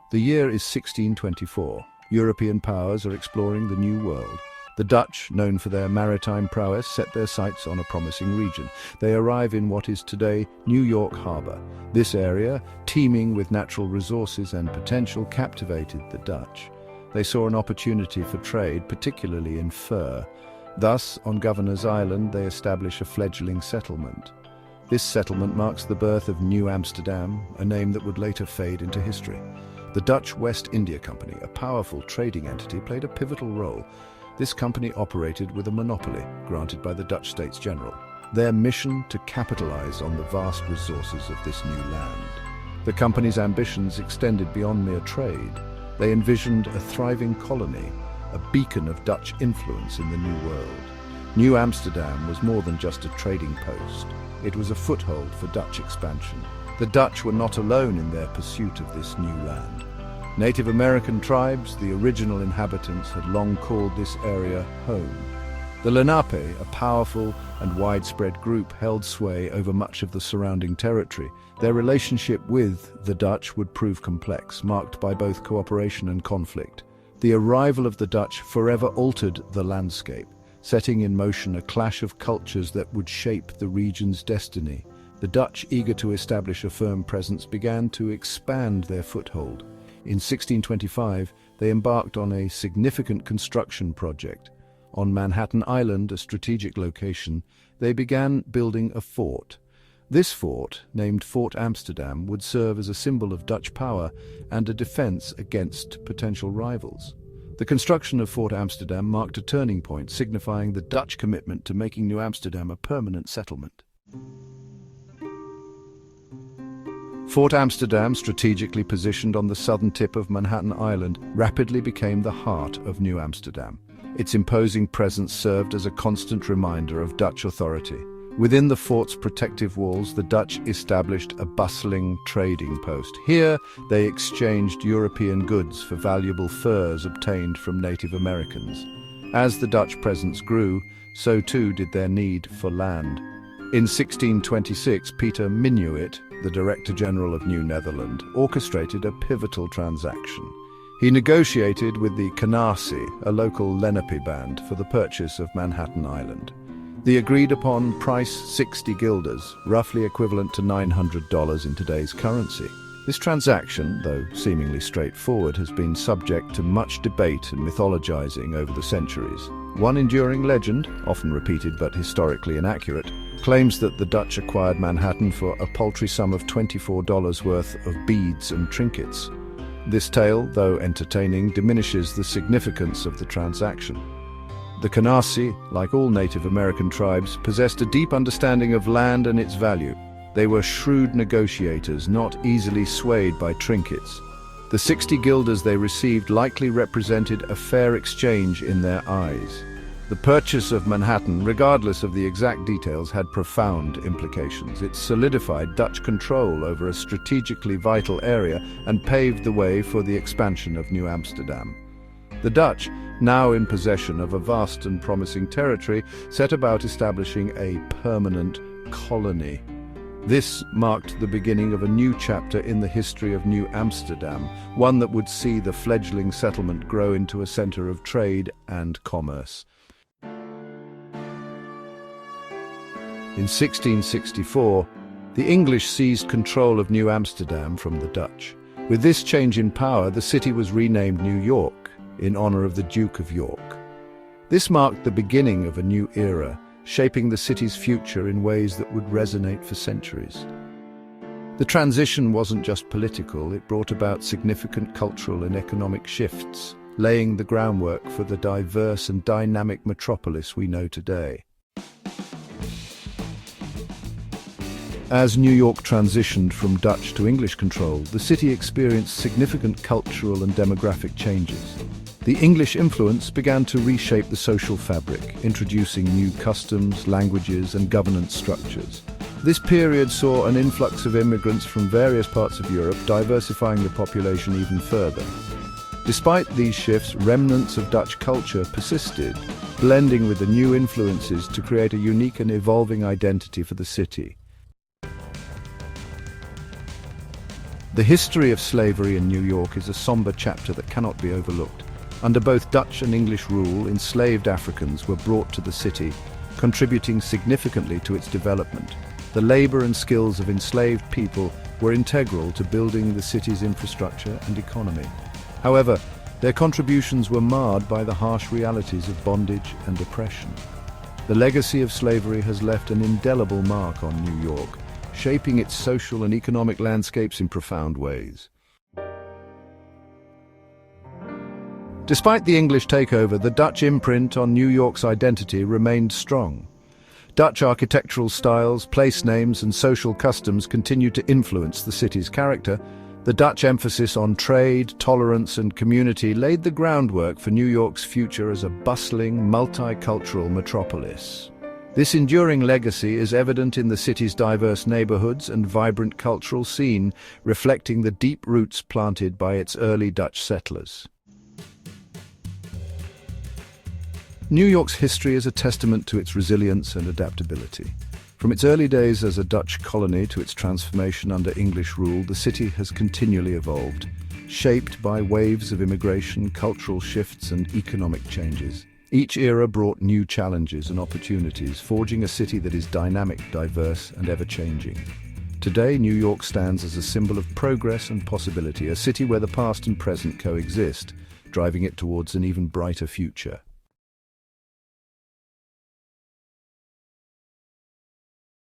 The year is 1624. European powers are exploring the New World. The Dutch, known for their maritime prowess, set their sights on a promising region. They arrive in what is today New York Harbor. This area, teeming with natural resources and potential, captivated the Dutch. They saw an opportunity for trade, particularly in fur. Thus, on Governor's Island, they establish a fledgling settlement. This settlement marks the birth of New Amsterdam, a name that would later fade into history. The Dutch West India Company, a powerful trading entity, played a pivotal role. This company operated with a monopoly granted by the Dutch States General. Their mission to capitalize on the vast resources of this new land. The company's ambitions extended beyond mere trade. They envisioned a thriving colony, a beacon of Dutch influence in the New World. New Amsterdam was more than just a trading post. It was a foothold for Dutch expansion. The Dutch were not alone in their pursuit of this new land. Native American tribes, the original inhabitants, had long called this area home. The Lenape, a powerful and widespread group, held sway over much of the surrounding territory. Their relationship with the Dutch would prove complex, marked by both cooperation and conflict. The arrival of the Dutch forever altered the landscape, setting in motion a clash of cultures that would shape the region's destiny. The Dutch, eager to establish a firm presence, began to expand their foothold. In 1625, they embarked on a significant construction project. On Manhattan Island, a strategic location, they began building a fort. This fort, named Fort Amsterdam, would serve as a symbol of Dutch power and a defense against potential rivals. The construction of Fort Amsterdam marked a turning point, signifying the Dutch commitment to making New Amsterdam a permanent settlement. Fort Amsterdam, strategically positioned on the southern tip of Manhattan Island, rapidly became the heart of New Amsterdam. Its imposing presence served as a constant reminder of Dutch authority. Within the fort's protective walls, the Dutch established a bustling trading post. Here, they exchanged European goods for valuable furs obtained from Native Americans. As the Dutch presence grew, so too did their need for land. In 1626, Peter Minuit, the Director General of New Netherland, orchestrated a pivotal transaction. He negotiated with the Colonial, a local Lenape band, for the purchase of Manhattan Island. The agreed-upon price, 60 guilders, roughly equivalent to $900 in today's currency. This transaction, though seemingly straightforward, has been subject to much debate and mythologizing over the centuries. One enduring legend, often repeated but historically inaccurate, claims that the Dutch acquired Manhattan for a paltry sum of $24 worth of beads and trinkets. This tale, though entertaining, diminishes the significance of the transaction. The Colonial, like all Native American tribes, possessed a deep understanding of land and its value. They were shrewd negotiators, not easily swayed by trinkets. The 60 guilders they received likely represented a fair exchange in their eyes. The purchase of Manhattan, regardless of the exact details, had profound implications. It solidified Dutch control over a strategically vital area and paved the way for the expansion of New Amsterdam. The Dutch, now in possession of a vast and promising territory, set about establishing a permanent colony. This marked the beginning of a new chapter in the history of New Amsterdam, one that would see the fledgling settlement grow into a center of trade and commerce. In 1664, the English seized control of New Amsterdam from the Dutch. With this change in power, the city was renamed New York, in honor of the Duke of York. This marked the beginning of a new era, shaping the city's future in ways that would resonate for centuries. The transition wasn't just political, it brought about significant cultural and economic shifts, laying the groundwork for the diverse and dynamic metropolis we know today. As New York transitioned from Dutch to English control, the city experienced significant cultural and demographic changes. The English influence began to reshape the social fabric, introducing new customs, languages, and governance structures. This period saw an influx of immigrants from various parts of Europe, diversifying the population even further. Despite these shifts, remnants of Dutch culture persisted, blending with the new influences to create a unique and evolving identity for the city. The history of slavery in New York is a somber chapter that cannot be overlooked. Under both Dutch and English rule, enslaved Africans were brought to the city, contributing significantly to its development. The labor and skills of enslaved people were integral to building the city's infrastructure and economy. However, their contributions were marred by the harsh realities of bondage and oppression. The legacy of slavery has left an indelible mark on New York, shaping its social and economic landscapes in profound ways. Despite the English takeover, the Dutch imprint on New York's identity remained strong. Dutch architectural styles, place names, and social customs continue to influence the city's character. The Dutch emphasis on trade, tolerance, and community laid the groundwork for New York's future as a bustling, multicultural metropolis. This enduring legacy is evident in the city's diverse neighborhoods and vibrant cultural scene, reflecting the deep roots planted by its early Dutch settlers. New York's history is a testament to its resilience and adaptability. From its early days as a Dutch colony to its transformation under English rule, the city has continually evolved, shaped by waves of immigration, cultural shifts, and economic changes. Each era brought new challenges and opportunities, forging a city that is dynamic, diverse, and ever-changing. Today, New York stands as a symbol of progress and possibility, a city where the past and present coexist, driving it towards an even brighter future.